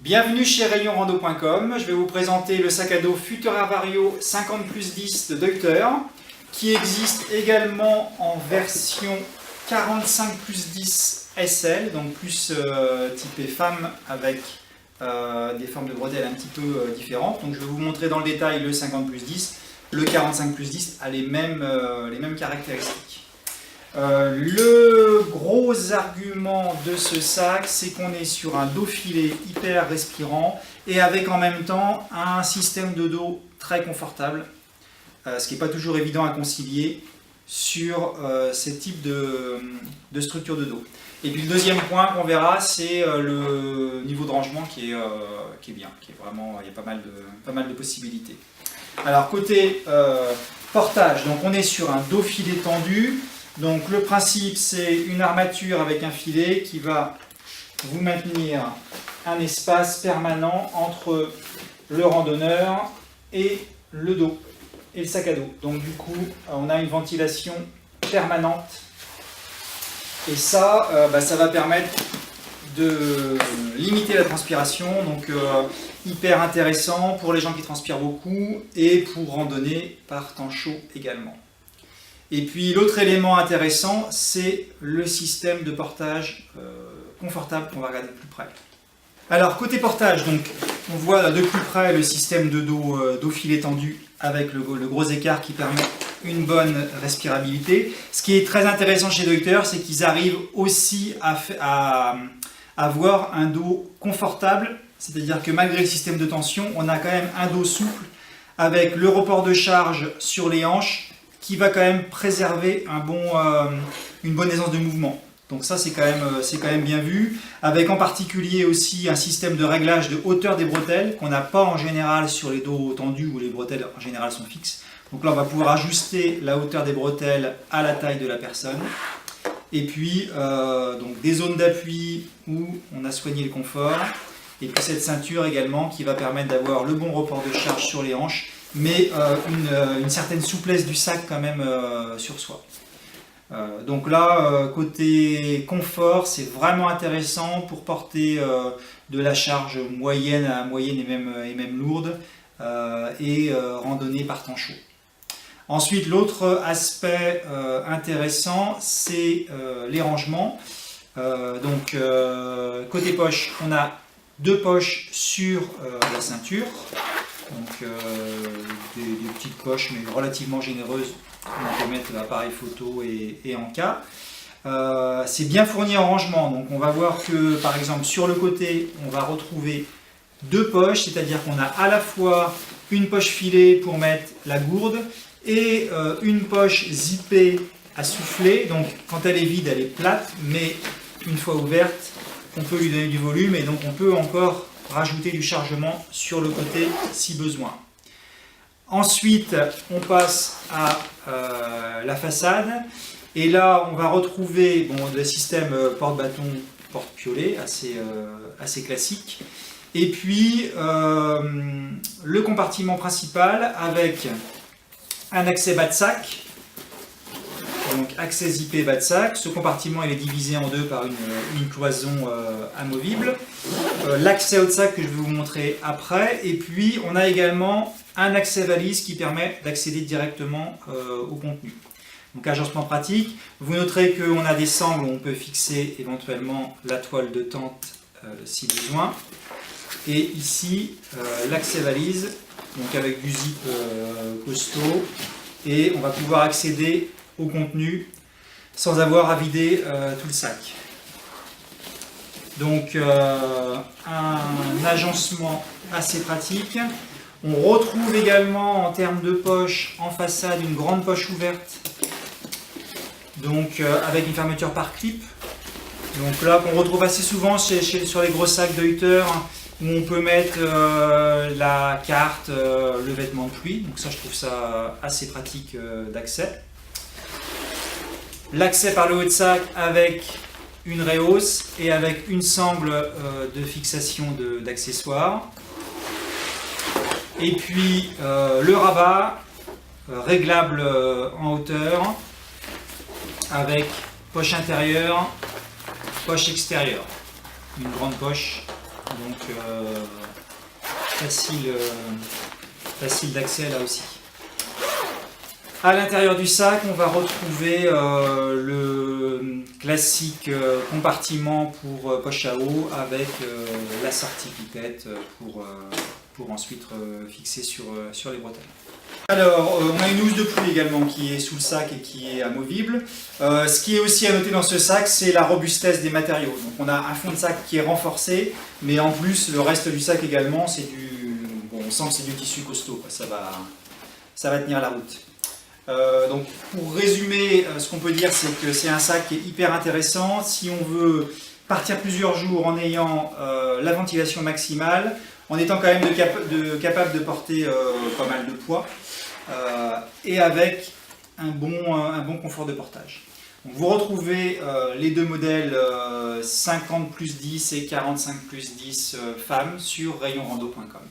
Bienvenue chez rayonrando.com. Je vais vous présenter le sac à dos Futura Vario 50+10 de Deuter qui existe également en version 45+10 SL, donc plus typé femme avec des formes de bretelles un petit peu différentes. Donc je vais vous montrer dans le détail le 50+10. Le 45+10 a les mêmes caractéristiques. Le gros argument de ce sac, c'est qu'on est sur un dos filet hyper respirant et avec en même temps un système de dos très confortable, ce qui n'est pas toujours évident à concilier sur ces types de structure de dos. Et puis le deuxième point qu'on verra, c'est le niveau de rangement qui est bien, qui est vraiment, il y a pas mal de possibilités. Alors côté portage, donc on est sur un dos filet tendu. Donc le principe, c'est une armature avec un filet qui va vous maintenir un espace permanent entre le randonneur et le dos et le sac à dos. Donc du coup, on a une ventilation permanente et ça, ça va permettre de limiter la transpiration. Donc hyper intéressant pour les gens qui transpirent beaucoup et pour randonner par temps chaud également. Et puis l'autre élément intéressant, c'est le système de portage confortable qu'on va regarder de plus près. Alors côté portage, donc, on voit de plus près le système de dos filet tendu avec le gros écart qui permet une bonne respirabilité. Ce qui est très intéressant chez Deuter, c'est qu'ils arrivent aussi à avoir un dos confortable, c'est-à-dire que malgré le système de tension, on a quand même un dos souple avec le report de charge sur les hanches, qui va quand même préserver une bonne aisance de mouvement. Donc ça, c'est quand même bien vu, avec en particulier aussi un système de réglage de hauteur des bretelles qu'on n'a pas en général sur les dos tendus où les bretelles en général sont fixes. Donc là, on va pouvoir ajuster la hauteur des bretelles à la taille de la personne. Et puis, donc des zones d'appui où on a soigné le confort. Et puis cette ceinture également qui va permettre d'avoir le bon report de charge sur les hanches, mais une certaine souplesse du sac quand même sur soi. Donc là, côté confort, c'est vraiment intéressant pour porter de la charge moyenne à moyenne et même lourde et randonner par temps chaud. Ensuite, l'autre aspect intéressant, c'est les rangements. Donc côté poche, on a deux poches sur la ceinture. Donc des petites poches mais relativement généreuses, on peut mettre l'appareil photo et en cas. C'est bien fourni en rangement, donc on va voir que par exemple sur le côté on va retrouver deux poches, c'est-à-dire qu'on a à la fois une poche filet pour mettre la gourde et une poche zippée à souffler, donc quand elle est vide elle est plate, mais une fois ouverte on peut lui donner du volume et donc on peut encore rajouter du chargement sur le côté si besoin. Ensuite, on passe à la façade et là, on va retrouver le système porte-bâton, porte-piolet, assez classique. Et puis, le compartiment principal avec un accès bas de sac. Donc accès zippé bas de sac, ce compartiment il est divisé en deux par une cloison amovible. L'accès haut de sac que je vais vous montrer après, et puis on a également un accès valise qui permet d'accéder directement au contenu. Donc agencement pratique, vous noterez qu'on a des sangles où on peut fixer éventuellement la toile de tente si besoin. Et ici l'accès valise, donc avec du zip costaud, et on va pouvoir accéder au contenu sans avoir à vider tout le sac. Donc un agencement assez pratique. On retrouve également en termes de poche en façade une grande poche ouverte, donc avec une fermeture par clip. Donc là qu'on retrouve assez souvent sur les gros sacs Deuter où on peut mettre la carte, le vêtement de pluie. Donc ça je trouve ça assez pratique d'accès. L'accès par le haut de sac avec une réhausse et avec une sangle de fixation d'accessoires. Et puis le rabat réglable en hauteur avec poche intérieure, poche extérieure. Une grande poche Donc facile d'accès là aussi. À l'intérieur du sac, on va retrouver le classique compartiment pour poche à eau avec la sortie pipette pour ensuite fixer sur les bretelles. Alors, on a une housse de pluie également qui est sous le sac et qui est amovible. Ce qui est aussi à noter dans ce sac, c'est la robustesse des matériaux. Donc on a un fond de sac qui est renforcé, mais en plus le reste du sac également, c'est on sent que c'est du tissu costaud, quoi. Ça va tenir la route. Donc pour résumer, ce qu'on peut dire, c'est que c'est un sac qui est hyper intéressant si on veut partir plusieurs jours en ayant la ventilation maximale, en étant quand même capable de porter pas mal de poids et avec un bon confort de portage. Donc vous retrouvez les deux modèles 50 plus 10 et 45 plus 10 femmes sur rayonrando.com.